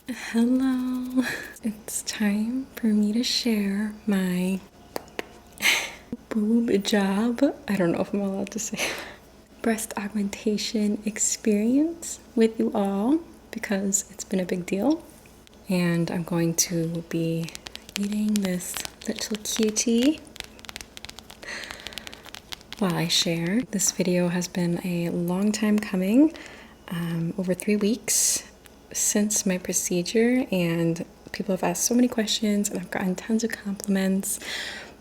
Hello. It's time for me to share my boob job. I don't know if I'm allowed to say breast augmentation experience with you all because it's been a big deal. And I'm going to be eating this little cutie while I share. This video has been a long time coming, over 3 weeks since my procedure, and people have asked so many questions and I've gotten tons of compliments,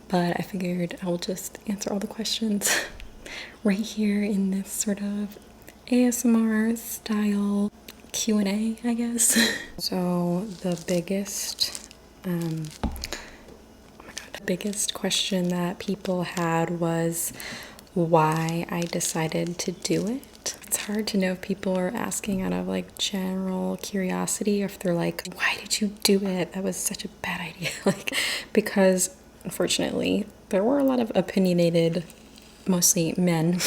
but I figured I'll just answer all the questions right here in this sort of ASMR style Q&A, I guess. So the biggest biggest question that people had was why I decided to do it. It's hard to know if people are asking out of like general curiosity or if they're like, why did you do it? That was such a bad idea. Because unfortunately there were a lot of opinionated, mostly men,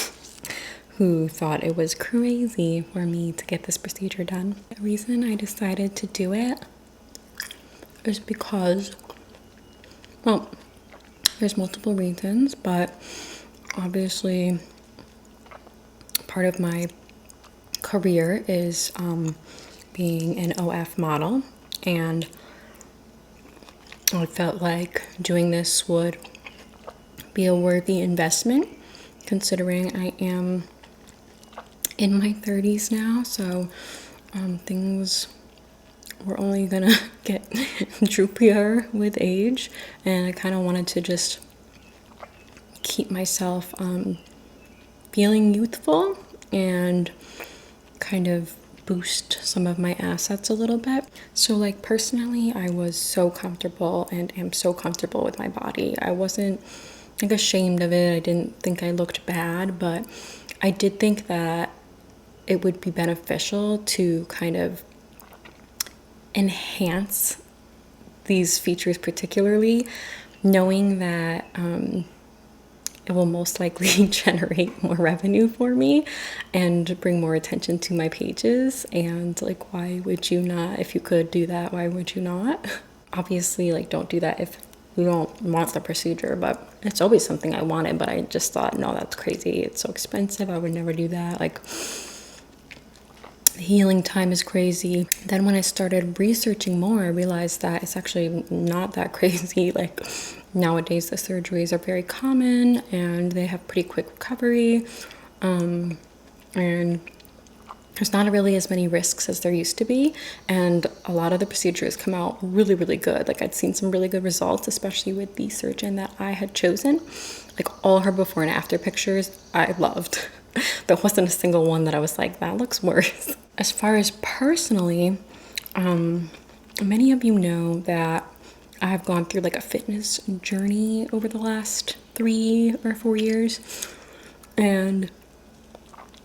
who thought it was crazy for me to get this procedure done. The reason I decided to do it is because, well, there's multiple reasons, but obviously part of my career is being an OF model, and I felt like doing this would be a worthy investment considering I am in my 30s now, so things were only gonna get droopier with age, and I kind of wanted to just keep myself feeling youthful and kind of boost some of my assets a little bit. So like personally, I was so comfortable and am so comfortable with my body. I wasn't like ashamed of it. I didn't think I looked bad, but I did think that it would be beneficial to kind of enhance these features, particularly knowing that it will most likely generate more revenue for me and bring more attention to my pages. And like, why would you not? If you could do that, why would you not? Obviously, like, don't do that if you don't want the procedure, but it's always something I wanted, but I just thought, no, that's crazy, it's so expensive, I would never do that. Like, the healing time is crazy. Then when I started researching more, I realized that it's actually not that crazy. Like, nowadays the surgeries are very common and they have pretty quick recovery, and there's not really as many risks as there used to be, and a lot of the procedures come out really, really good. Like, I'd seen some really good results, especially with the surgeon that I had chosen. Like, all her before and after pictures I loved. There wasn't a single one that I was like, that looks worse. As far as personally, many of you know that I've gone through like a fitness journey over the last 3 or 4 years. And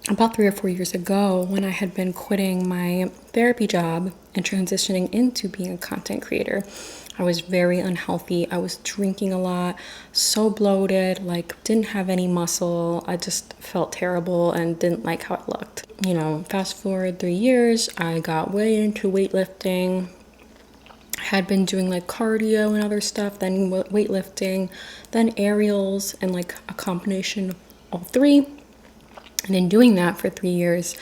about 3 or 4 years ago, when I had been quitting my therapy job and transitioning into being a content creator, I was very unhealthy. I was drinking a lot, so bloated, like didn't have any muscle. I just felt terrible and didn't like how it looked. You know, fast forward 3 years, I got way into weightlifting. I had been doing like cardio and other stuff, then weightlifting, then aerials, and like a combination of all three. And in doing that for 3 years,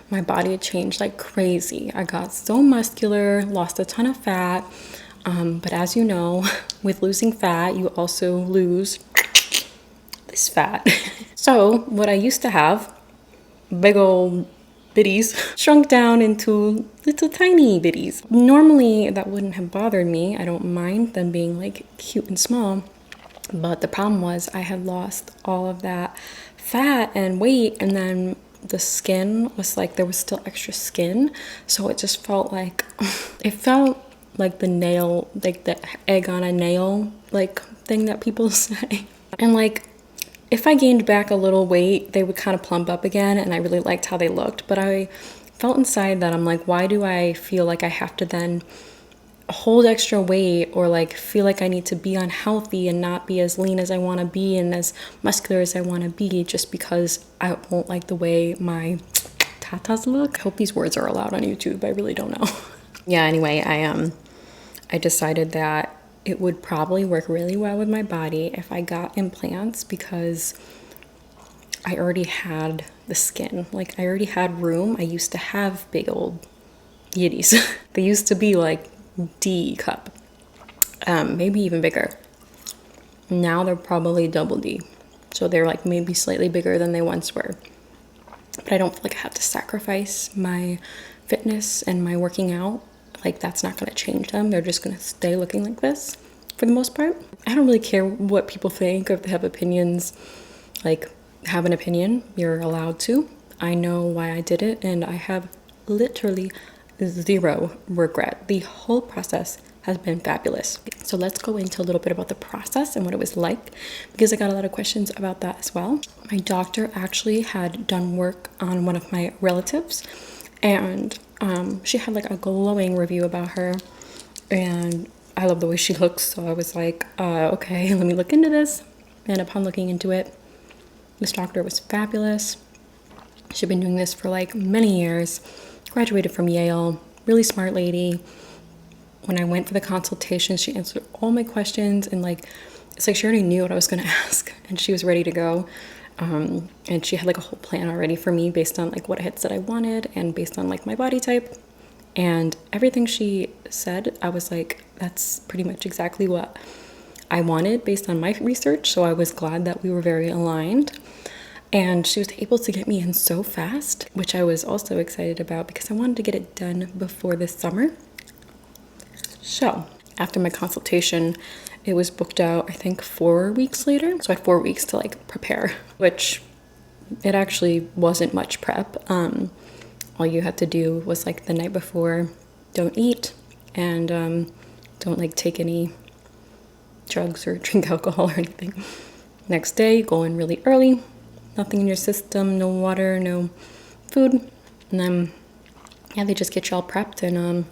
my body had changed like crazy. I got so muscular, lost a ton of fat. But as you know, with losing fat, you also lose this fat. So what I used to have, big old bitties, shrunk down into little tiny bitties. Normally that wouldn't have bothered me. I don't mind them being like cute and small. But the problem was I had lost all of that fat and weight, and then the skin was like, there was still extra skin. So it just felt like, it felt like the nail, like the egg on a nail, like thing that people say. And like, if I gained back a little weight, they would kind of plump up again, and I really liked how they looked. But I felt inside that I'm like, why do I feel like I have to then hold extra weight or like feel like I need to be unhealthy and not be as lean as I want to be and as muscular as I want to be just because I won't like the way my tatas look? I hope these words are allowed on YouTube. I really don't know. Yeah, anyway, I decided that it would probably work really well with my body if I got implants because I already had the skin. Like, I already had room. I used to have big old yitties. They used to be like D cup, maybe even bigger. Now they're probably double D. So they're like maybe slightly bigger than they once were. But I don't feel like I have to sacrifice my fitness and my working out. Like, that's not going to change them. They're just going to stay looking like this for the most part. I don't really care what people think, or if they have opinions. Like, have an opinion, you're allowed to. I know why I did it, and I have literally zero regret. The whole process has been fabulous. So let's go into a little bit about the process and what it was like, because I got a lot of questions about that as well. My doctor actually had done work on one of my relatives, and she had like a glowing review about her, and I love the way she looks. So I was like, okay, let me look into this. And upon looking into it, this doctor was fabulous. She'd been doing this for like many years, graduated from Yale, really smart lady. When I went for the consultation, she answered all my questions, and like, it's like she already knew what I was going to ask, and she was ready to go. And she had like a whole plan already for me based on like what I had said I wanted and based on like my body type. And everything she said, I was like, that's pretty much exactly what I wanted based on my research. So I was glad that we were very aligned. And she was able to get me in so fast, which I was also excited about because I wanted to get it done before this summer. So after my consultation, it was booked out, I think 4 weeks later. So I had 4 weeks to like prepare, which it actually wasn't much prep. All you had to do was like the night before, don't eat, and don't like take any drugs or drink alcohol or anything. Next day, go in really early, nothing in your system, no water, no food. And then, yeah, they just get you all prepped, and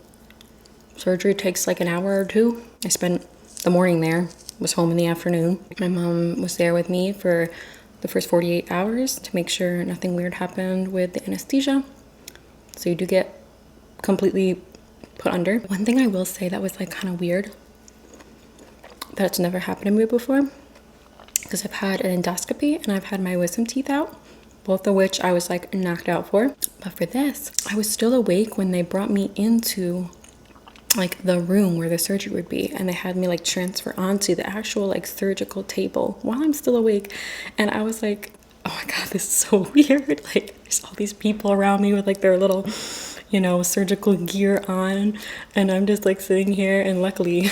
surgery takes like an hour or two. I spent the morning there, was home in the afternoon. My mom was there with me for the first 48 hours to make sure nothing weird happened with the anesthesia. So you do get completely put under. One thing I will say that was like kind of weird, that's never happened to me before, because I've had an endoscopy and I've had my wisdom teeth out, both of which I was like knocked out for. But for this, I was still awake when they brought me into like the room where the surgery would be, and they had me like transfer onto the actual like surgical table while I'm still awake. And I was like, oh my god, this is so weird. Like, there's all these people around me with like their little, you know, surgical gear on, and I'm just like sitting here. And luckily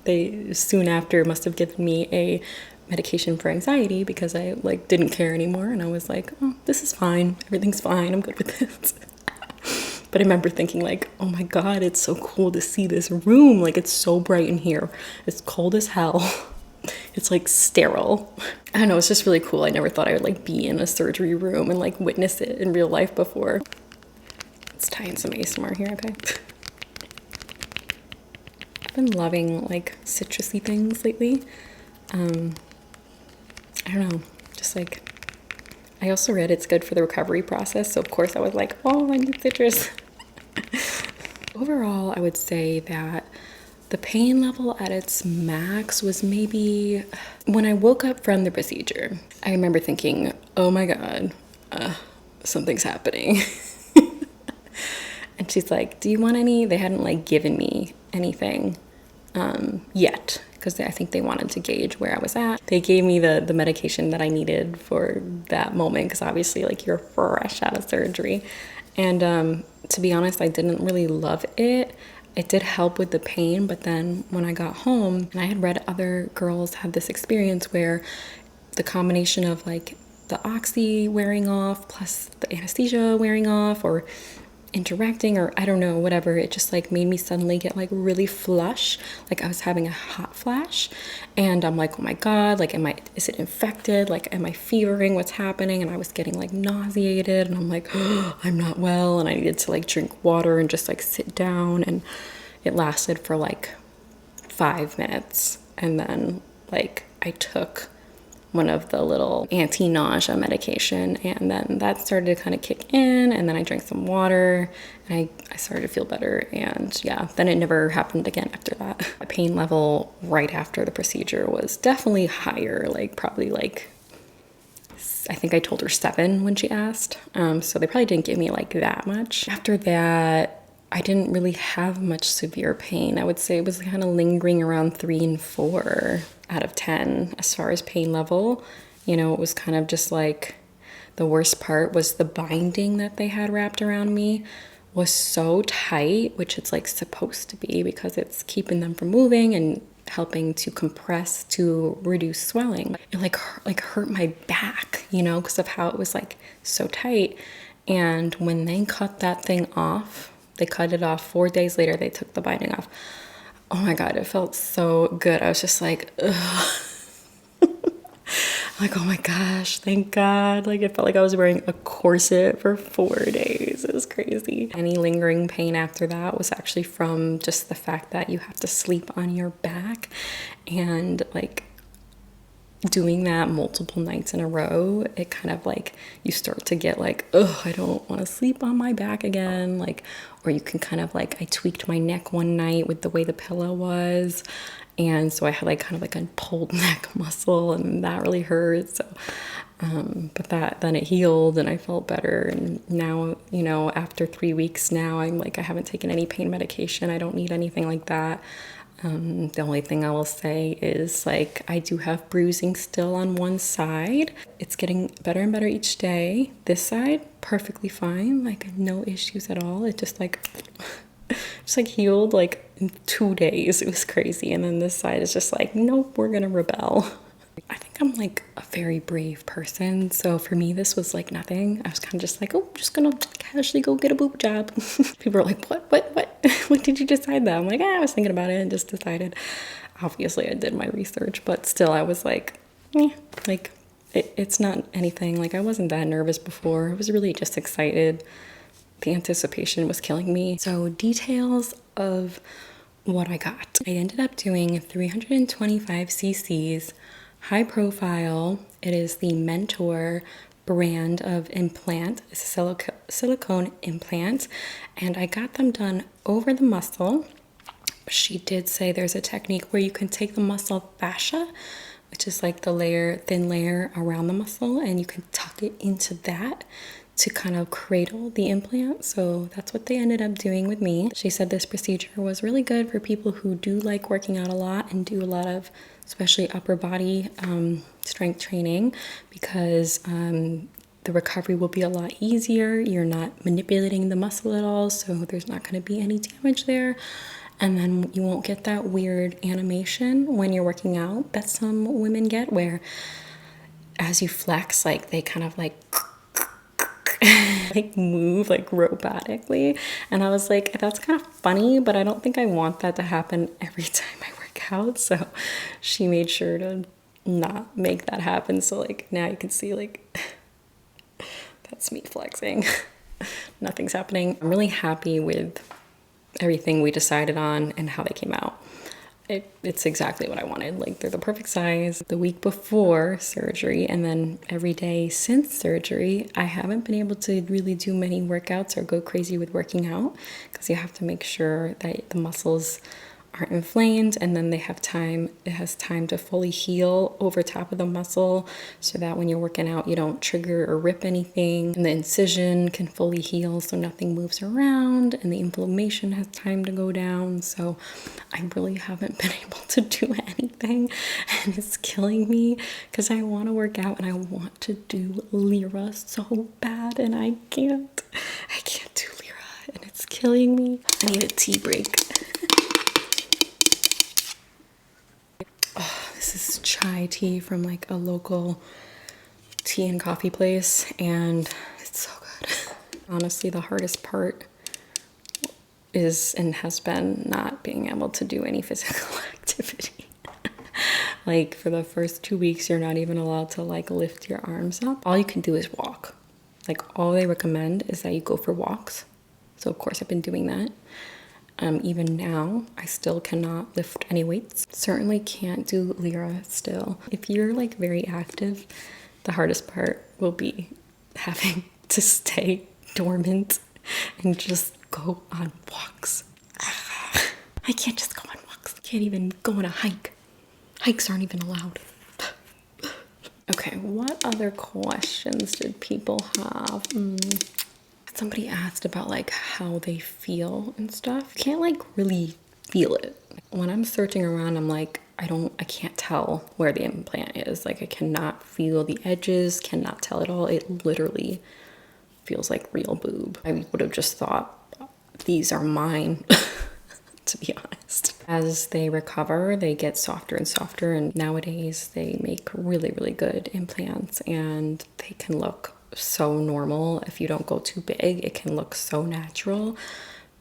they soon after must have given me a medication for anxiety because I like didn't care anymore, and I was like, oh, this is fine, everything's fine, I'm good with this. But I remember thinking like, oh my god, it's so cool to see this room. Like, it's so bright in here. It's cold as hell. It's like sterile. I don't know, it's just really cool. I never thought I would like be in a surgery room and like witness it in real life before. Let's tie in some ASMR here, okay? I've been loving like citrusy things lately. I don't know, just like, I also read it's good for the recovery process. So of course I was like, oh, I need citrus. Overall, I would say that the pain level at its max was maybe when I woke up from the procedure. I remember thinking, oh my god, something's happening. And she's like, do you want any? They hadn't like given me anything yet, because I think they wanted to gauge where I was at. They gave me the medication that I needed for that moment, because obviously like you're fresh out of surgery. And to be honest, I didn't really love it. It did help with the pain, but then when I got home, and I had read other girls had this experience where the combination of like the oxy wearing off plus the anesthesia wearing off, or interacting, or I don't know, whatever, it just like made me suddenly get like really flush, like I was having a hot flash. And I'm like, oh my god, like is it infected, like am I fevering, what's happening? And I was getting like nauseated, and I'm like, oh, I'm not well, and I needed to like drink water and just like sit down. And it lasted for like 5 minutes, and then like I took one of the little anti-nausea medication, and then that started to kind of kick in, and then I drank some water and I started to feel better, and yeah, then it never happened again after that. The pain level right after the procedure was definitely higher, like probably like, I think I told her 7 when she asked, so they probably didn't give me like that much. After that, I didn't really have much severe pain. I would say it was kind of lingering around 3 and 4 out of 10 as far as pain level. You know, it was kind of just like, the worst part was the binding that they had wrapped around me was so tight, which it's like supposed to be because it's keeping them from moving and helping to compress to reduce swelling. It like hurt my back, you know, because of how it was like so tight. And when they cut that thing off, they cut it off 4 days later, they took the binding off. Oh my God, it felt so good. I was just like, ugh. Like, oh my gosh, thank God. Like, it felt like I was wearing a corset for 4 days. It was crazy. Any lingering pain after that was actually from just the fact that you have to sleep on your back, and like doing that multiple nights in a row, it kind of like, you start to get like, oh, I don't want to sleep on my back again. Like, or you can kind of like, I tweaked my neck one night with the way the pillow was. And so I had like kind of like a pulled neck muscle, and that really hurt. So, but then it healed and I felt better. And now, you know, after 3 weeks now, I'm like, I haven't taken any pain medication. I don't need anything like that. The only thing I will say is like, I do have bruising still on one side. It's getting better and better each day. This side, perfectly fine. Like no issues at all. It just like, just like healed like in 2 days. It was crazy. And then this side is just like, nope, we're gonna rebel. I think I'm like a very brave person. So for me, this was like nothing. I was kind of just like, oh, I'm just gonna casually go get a boob job. People are like, what? What did you decide that? I'm like, I was thinking about it and just decided. Obviously, I did my research, but still I was like, like it's not anything. Like I wasn't that nervous before. I was really just excited. The anticipation was killing me. So details of what I got. I ended up doing 325 cc's, high profile. It is the Mentor brand of implant. It's a silicone implant, and I got them done over the muscle. She did say there's a technique where you can take the muscle fascia, which is like the thin layer around the muscle, and you can tuck it into that to kind of cradle the implant. So that's what they ended up doing with me. She said this procedure was really good for people who do like working out a lot and do a lot of especially upper body strength training, because the recovery will be a lot easier. You're not manipulating the muscle at all, so there's not going to be any damage there. And then you won't get that weird animation when you're working out that some women get, where as you flex, like they kind of like like move like robotically. And I was like, that's kind of funny, but I don't think I want that to happen every time I work out. So she made sure to not make that happen. So like now you can see like that's me flexing. Nothing's happening. I'm really happy with everything we decided on and how they came out. It's exactly what I wanted. Like they're the perfect size. The week before surgery and then every day since surgery, I haven't been able to really do many workouts or go crazy with working out, because you have to make sure that the muscles aren't inflamed, and then it has time to fully heal over top of the muscle, so that when you're working out you don't trigger or rip anything, and the incision can fully heal so nothing moves around, and the inflammation has time to go down. So I really haven't been able to do anything, and it's killing me because I want to work out and I want to do Lyra so bad, and I can't do Lyra, and it's killing me. I need a tea break. Oh, this is chai tea from like a local tea and coffee place, and it's so good. Honestly, the hardest part is and has been not being able to do any physical activity. Like for the first 2 weeks, you're not even allowed to like lift your arms up. All you can do is walk. Like all they recommend is that you go for walks. So of course I've been doing that. Even now, I still cannot lift any weights. Certainly can't do Lyra still. If you're like very active, the hardest part will be having to stay dormant and just go on walks. I can't just go on walks. Can't even go on a hike. Hikes aren't even allowed. Okay, what other questions did people have? Somebody asked about like how they feel and stuff. Can't like really feel it. When I'm searching around, I'm like, I can't tell where the implant is. Like I cannot feel the edges, cannot tell at all. It literally feels like real boob. I would have just thought these are mine, to be honest. As they recover, they get softer and softer, and nowadays they make really, really good implants, and they can look so normal. If you don't go too big, it can look so natural.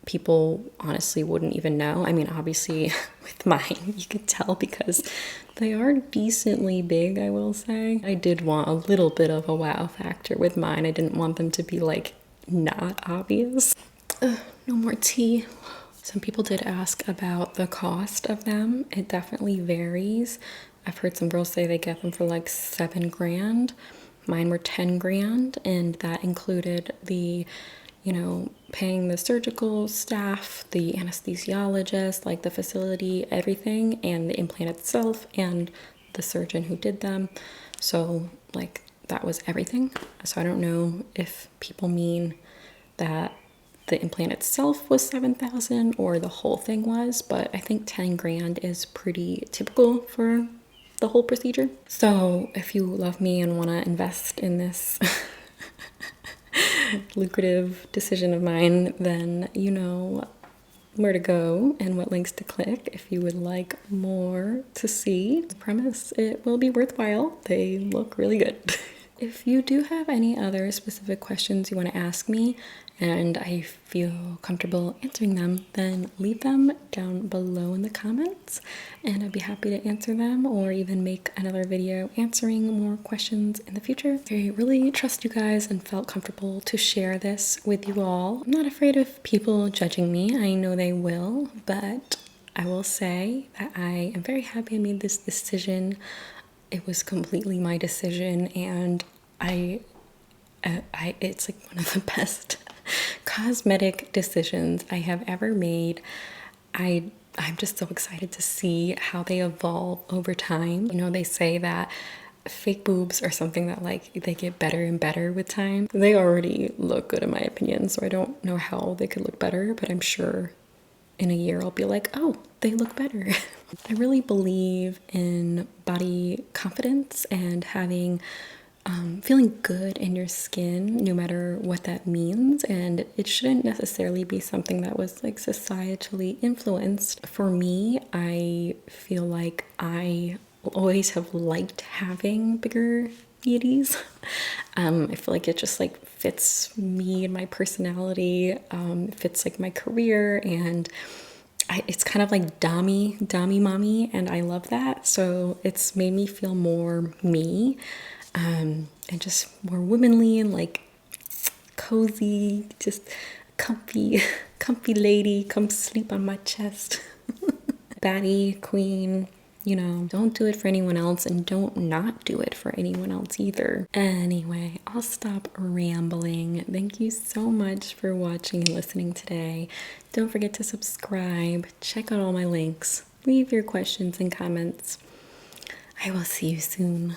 People honestly wouldn't even know. I mean, obviously with mine, you could tell because they are decently big, I will say. I did want a little bit of a wow factor with mine. I didn't want them to be like not obvious. No more tea. Some people did ask about the cost of them. It definitely varies. I've heard some girls say they get them for like 7 grand. Mine were 10 grand, and that included the, paying the surgical staff, the anesthesiologist, like the facility, everything, and the implant itself, and the surgeon who did them. So, like, that was everything. So I don't know if people mean that the implant itself was 7,000 or the whole thing was, but I think 10 grand is pretty typical for the whole procedure. So if you love me and want to invest in this lucrative decision of mine, then you know where to go and what links to click if you would like more to see. I promise it will be worthwhile. They look really good. If you do have any other specific questions you want to ask me and I feel comfortable answering them, then leave them down below in the comments and I'd be happy to answer them or even make another video answering more questions in the future. I really trust you guys and felt comfortable to share this with you all. I'm not afraid of people judging me. I know they will, but I will say that I am very happy I made this decision. It was completely my decision, and it's like one of the best cosmetic decisions I have ever made. I'm just so excited to see how they evolve over time. They say that fake boobs are something that like they get better and better with time. They already look good in my opinion, so I don't know how they could look better, but I'm sure in a year I'll be like, oh, they look better. I really believe in body confidence and having feeling good in your skin, no matter what that means, and it shouldn't necessarily be something that was like societally influenced. For me, I feel like I always have liked having bigger beauties. I feel like it just like fits me and my personality. It fits like my career, and it's kind of like dommy mommy, and I love that. So it's made me feel more me, and just more womanly and like cozy, just comfy lady, come sleep on my chest. Baddie queen. Don't do it for anyone else, and don't not do it for anyone else either. Anyway, I'll stop rambling. Thank you so much for watching and listening today. Don't forget to subscribe, check out all my links, leave your questions and comments. I will see you soon.